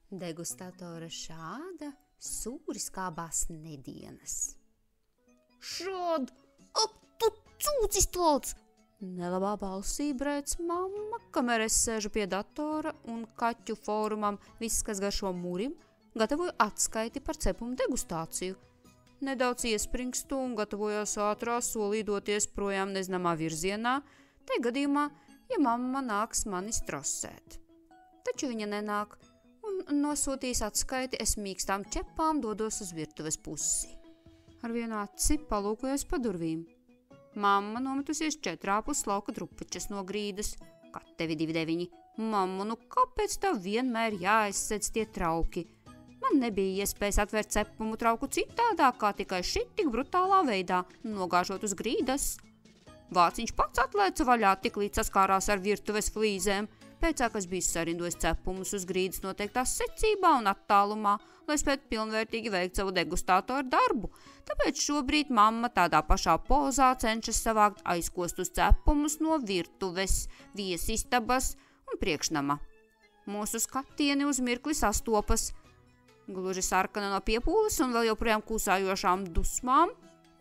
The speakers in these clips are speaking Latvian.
Degustatora šāda, sūri skābās nedienas. Šād, tu cūcis tāds! Nelabā balsī brēc mamma, kamēr es sēžu pie datora un kaķu fórumam viss, kas garšo murim, gatavoju atskaiti par cepumu degustāciju. Nedaudz iespringstu un gatavojos ātrā solī doties projām nezināmā virzienā, te gadījumā, ja mamma nāks mani strosēt. Taču viņa nenāk, un nosūtīs atskaiti, es mīkstām ķepām dodos uz virtuves pusi. Ar vienu aci palūkojos pa durvīm. Mamma nometusies 4 lauka drupačas no grīdas. Kā tevi 2,9? Mamma, nu kāpēc tev vienmēr jāaizsedz tie trauki? Man nebija iespējas atvērt cepumu trauku citādāk, kā tikai šit tik brutālā veidā, nogāžot uz grīdas. Vāciņš pats atlēca vaļā, tik līdz saskārās ar virtuves flīzēm. Pēcāk es biju sarindojis cepumus uz grīdas noteiktā secībā un attālumā, lai spētu pilnvērtīgi veikt savu degustātoru darbu. Tāpēc šobrīd mamma tādā pašā pozā cenšas savākt aizkostus cepumus no virtuves, viesistabas un priekšnama. Mūsu skatieni uz mirkli sastopas. Gluži sarkana no piepūles un vēl joprojām kūsājošām dusmām.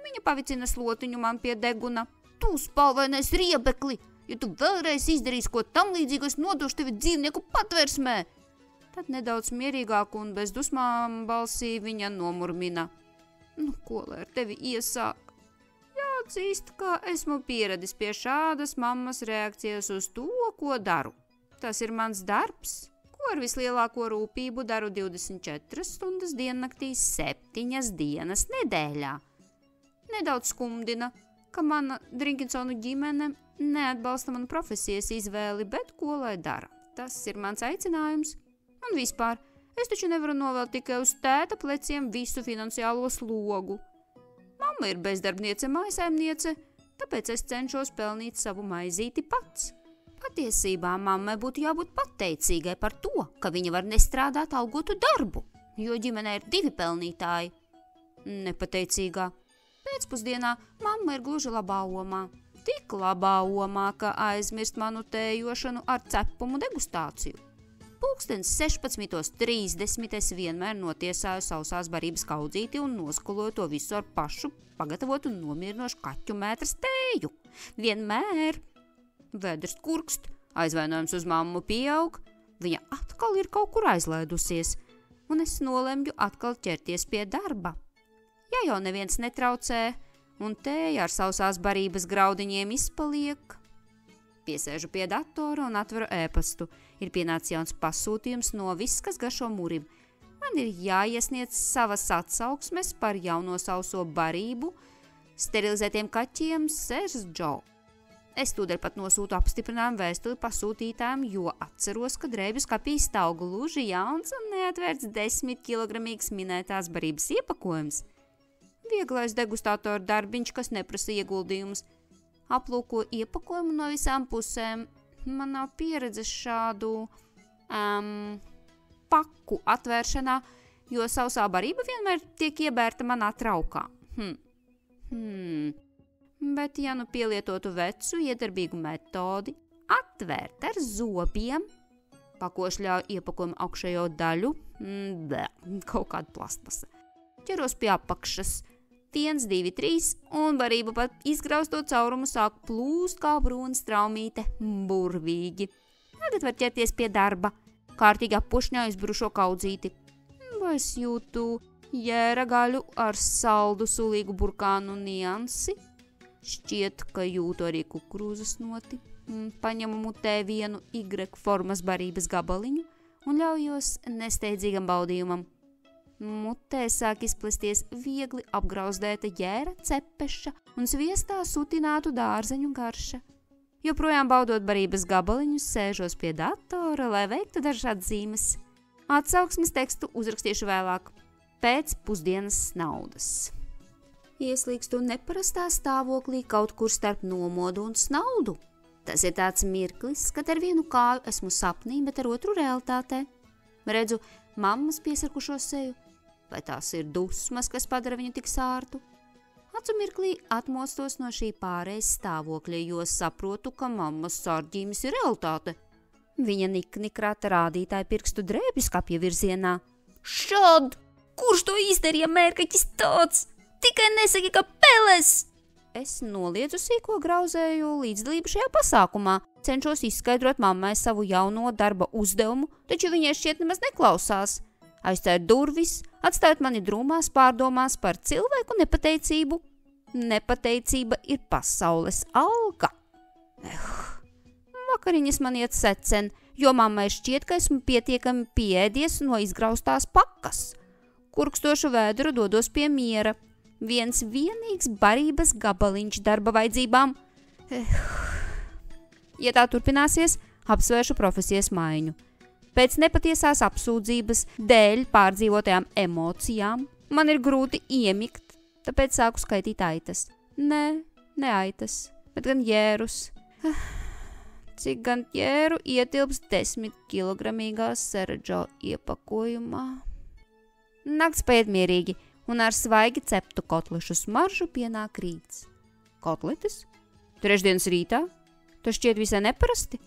Viņa pavicina slotiņu man pie deguna. Tu spalvainais riebekli! Ja tu vēlreiz izdarīsi ko tam līdzīgu, es nodošu tevi dzīvnieku patversmē! Tad nedaudz mierīgāk un bez dusmām balsī viņa nomurmina. Nu, ko lai ar tevi iesāk? Jāatzīst, ka esmu pieradis pie šādas mammas reakcijas uz to, ko daru. Tas ir mans darbs, ko ar vislielāko rūpību daru 24 stundas diennaktī 7 dienas nedēļā. Nedaudz skumdina, ka mana Drinkinsonu ģimene neatbalsta manu profesijas izvēli, bet ko lai dara? Tas ir mans aicinājums. Un vispār, es taču nevaru novelt tikai uz tēta pleciem visu finansiālo slogu. Mamma ir bezdarbniece, mājsaimniece, tāpēc es cenšos pelnīt savu maizīti pats. Patiesībā mammai būtu jābūt pateicīgai par to, ka viņa var nestrādāt algotu darbu, jo ģimenē ir 2 pelnītāji. Nepateicīgā. Pēcpusdienā mamma ir gluži labā omā. Tik labā omā, ka aizmirst manu tējošanu ar cepumu degustāciju. Pulkstens 16:30 es vienmēr notiesāju sausās barības kaudzīti un noskoloju to visu ar pašu pagatavotu un nomierinošu kaķu mētras tēju. Vienmēr. Vēders kurkst, aizvainojums uz mammu pieaug, viņa atkal ir kaut kur aizlaidusies, un es nolemju atkal ķerties pie darba. Ja jau neviens netraucē, un tēja ar sausās barības graudiņiem izpaliek. Piesēžu pie datora un atveru ēpastu. Ir pienācis jauns pasūtījums no viss, kas garšo murim. Man ir jāiesniedz savas atsauksmes par jauno sauso barību sterilizētiem kaķiem Sērs Džo. Es tūdaļ pat nosūtu apstiprinājumu vēstuli pasūtītājiem, jo atceros, ka drēbju skapī stāv gluži jauns un neatvērts 10 kilogramīgs minētās barības iepakojums. Vieglais degustātoru darbiņš, kas neprasa ieguldījumus. Aplūko iepakojumu no visām pusēm. Man nav pieredzes šādu paku atvēršanā, jo sausā barība vienmēr tiek iebērta manā traukā. Bet ja nu pielietotu vecu iedarbīgu metodi, atvērt ar zobiem, pakoši ļauj iepakojumu augšējo daļu, kaut kāda plastmasa. Ķeros pie apakšas. 1, 2, 3, un barība pat izgrausto caurumu sāk plūst kā brūna straumīte, burvīgi. Tagad var ķerties pie darba, kārtīgi appušņājas brušo kaudzīti. Vai es jūtu jēra gaļu ar saldu sulīgu burkānu niansi? Šķiet, ka jūtu arī kukurūzas noti. Paņemu mutē vienu Y formas barības gabaliņu un ļaujos nesteidzīgam baudījumam. Mutē sāk izplesties viegli apgrauzdēta jēra cepeša un sviestā sutinātu dārzeņu garša. Joprojām baudot barības gabaliņus, sēžos pie datora, lai veiktu dažādas zīmes. Atsauksmes tekstu uzrakstīšu vēlāk. Pēc pusdienas naudas. Ieslīgstu neparastā stāvoklī kaut kur starp nomodu un snaudu. Tas ir tāds mirklis, kad ar vienu kāju esmu sapnī, bet ar otru realitātē. Redzu mammas piesarkušo seju. Vai tās ir dusmas, kas padara viņu tik sārtu? Acu mirklī atmostos no šī pārējais stāvokļa, jo saprotu, ka mammas sārģīmes ir realitāte. Viņa nikni krata rādītāju pirkstu drēbju skapja virzienā. Šad! Kurš to izdarīja, mērkaķis tāds? Tikai nesaki, ka peles! Es noliedzu sīko grauzēju līdzdalību šajā pasākumā, cenšos izskaidrot mammai savu jauno darba uzdevumu, taču viņai šķiet nemaz neklausās. Aizcēr durvis, atstājot mani drūmās pārdomās par cilvēku nepateicību. Nepateicība ir pasaules alga. Vakariņas man iet secen, jo mammai šķiet, ka esmu pietiekami pieēdies no izgraustās pakas. Kurkstošu vēdru dodos pie miera. Viens vienīgs barības gabaliņš darba vajadzībām. Ja tā turpināsies, apsvēršu profesijas maiņu. Pēc nepatiesās apsūdzības dēļ pārdzīvotajām emocijām man ir grūti iemigt, tāpēc sāku skaitīt aitas. Ne aitas, bet gan jērus. Cik gan jēru ietilps 10-kilogramīgā Seradžo iepakojumā. Nakts paiet mierīgi, un ar svaigi ceptu kotlešu smaržu pienāk rīts. Kotletes? Trešdienas rītā? Tas šķiet visai neparasti.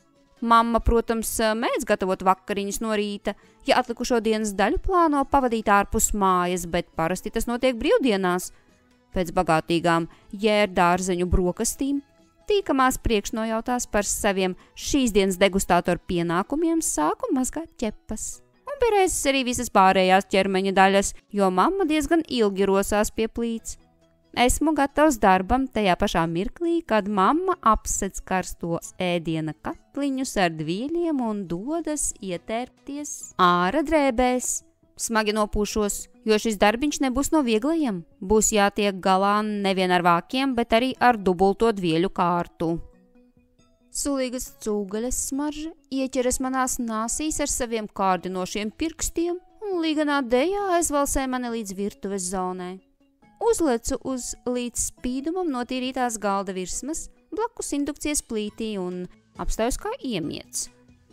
Mamma, protams, mēdz gatavot vakariņas no rīta, ja atlikušo dienas daļu plāno pavadīt ārpus mājas, bet parasti tas notiek brīvdienās. Pēc bagātīgām jērdārzeņu brokastīm tīkamās priekšnojautās par saviem šīs dienas degustātoru pienākumiem sāku mazgāt ķepas. Un pie reizes arī visas pārējās ķermeņa daļas, jo mamma diezgan ilgi rosās pie plīts. Esmu gatavs darbam tajā pašā mirklī, kad mamma apsedz karstos ēdiena katliņus ar dvieļiem un dodas ietērpties āra drēbēs. Smagi nopūšos, jo šis darbiņš nebūs no vieglajiem. Būs jātiek galā nevien ar vākiem, bet arī ar dubulto dvieļu kārtu. Sulīgas cūgaļas smarža ieķeras manās nāsīs ar saviem kārdinošiem pirkstiem un līganā dejā aizvalsē mani līdz virtuves zonai. Uzlecu uz līdz spīdumam notīrītās galda virsmas, blakus indukcijas plītī un apstājos kā iemiets.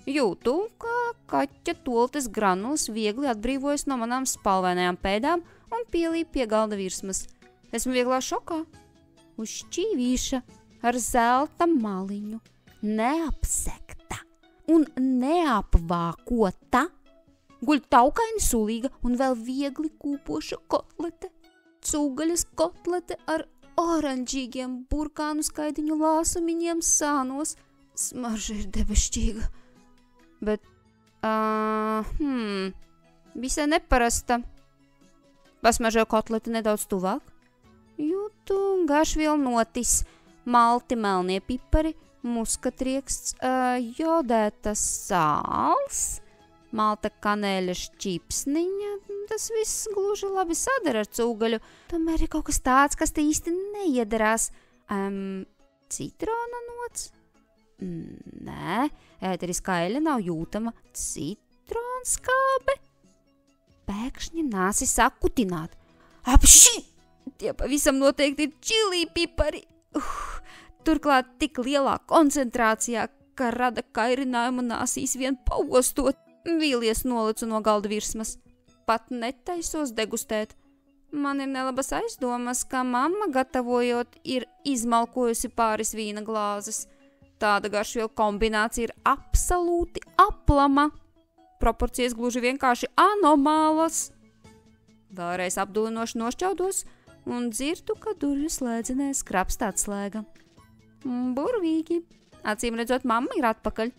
Jūtu, ka kaķa toltes granuls viegli atbrīvojas no manām spalvainajām pēdām un pielīp pie galda virsmas. Esmu vieglā šokā. Uz šķīvīša ar zelta maliņu, neapsekta un neapvākota, guļ taukaini sulīga un vēl viegli kūpoša kotlete. Cūgaļas kotlete ar oranžīgiem burkānu skaidiņu lāsumiņiem sānos. Smarža ir debešķīga. Bet, visai neparasta. Pasmaržoju kotleti nedaudz tuvāk. Jūtu garšvielu notis, malti, melnie pipari, muskatrieksts, jodētas sāls, malta kanēļa šķipsniņa. Tas viss gluži labi sadara ar cūgaļu. Tomēr ir kaut kas tāds, kas te īsti neiedarās. Citrona nots? Nē, ēteriskā eļļa nav jūtama. Citronskābe? Pēkšņi nāsi sāk kutināt. Apši! Tie pavisam noteikti ir čilī pipari. Turklāt tik lielā koncentrācijā, ka rada kairinājumu nāsīs vien paostot. Vīlies nolicu no galda virsmas. Pat netaisos degustēt. Man ir nelabas aizdomas, ka mamma gatavojot ir izmalkojusi pāris vīna glāzes. Tāda garšvielu kombinācija ir absolūti aplama. Proporcijas gluži vienkārši anomālas. Vēlreiz apdulinoši nošķaudos un dzirdu, ka durvju slēdzenē skrapst atslēga. Burvīgi. Acīm redzot, mamma ir atpakaļ.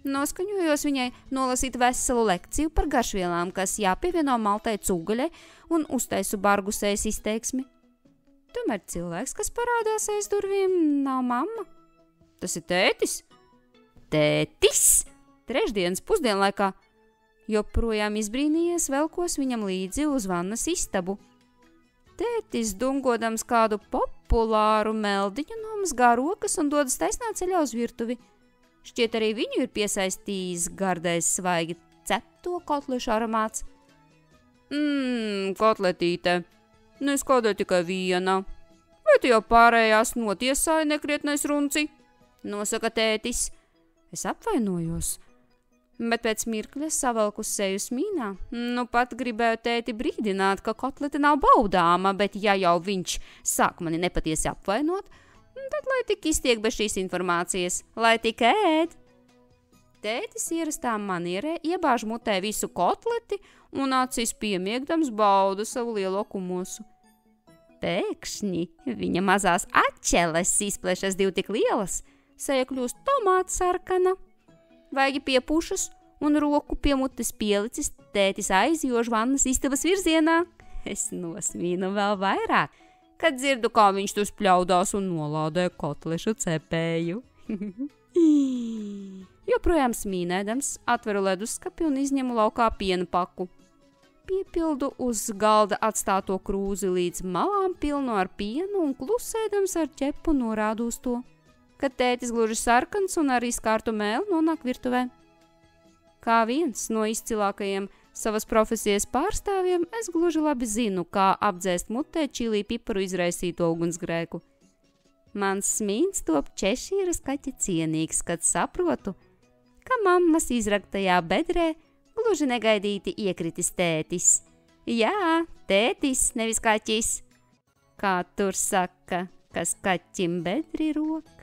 Noskaņojos viņai nolasīt veselu lekciju par garšvielām, kas jāpievieno maltai cūgaļai un uztaisu bargusējas izteiksmi. Tomēr cilvēks, kas parādās aiz durvīm, nav mamma. Tas ir tētis. Tētis? Trešdienas pusdienlaikā. Joprojām izbrīnījies velkos viņam līdzi uz vannas istabu. Tētis, dungodams kādu populāru meldiņu, nomazgā rokas un dodas taisnā ceļā uz virtuvi. Šķiet arī viņu ir piesaistījis gardais svaigi cepto kotlešu aromāts. Kotletīte. Es kādēļ tikai viena. Vai tu jau pārējās notiesāji nekrietnais runci? Nosaka tētis. Es apvainojos. Bet pēc mirkļa savalku seju smīnā. Pat gribēju tēti brīdināt, ka kotlete nav baudāma, bet ja jau viņš sāk mani nepatiesi apvainot, tad lai tik iztiek bez šīs informācijas, lai tik ēd. Tētis ierastā manierē iebāž mutē visu kotleti un acīs piemiegdams bauda savu lielo kumosu. Pēkšņi viņa mazās ačeles izplešas divi tik lielas, seja kļūst tomātsarkana. Vaigi piepūšas un roku pie mutes pielicis, tētis aizjož vannas istabas virzienā. Es nosmīnu vēl vairāk, kad dzirdu, kā viņš tur spļaudās un nolādē kotlešu cepēju. Joprojām smīnēdams, atveru leduskapi un izņemu laukā piena paku. Piepildu uz galda atstāto krūzi līdz malām pilnu ar pienu un klusēdams ar ķepu norādu uz to, kad tētis gluži sarkans un ar izkārtu mēli nonāk virtuvē. Kā viens no izcilākajiem savas profesijas pārstāvjiem, es gluži labi zinu, kā apdzēst mutē čilī piparu izraisīto ugunsgrēku. Mans smīns top Češīras kaķa cienīgs, kad saprotu, ka mammas izraktajā bedrē gluži negaidīti iekritis tētis. Jā, tētis, nevis kaķis. Kā tur saka, kas kaķim bedri rok.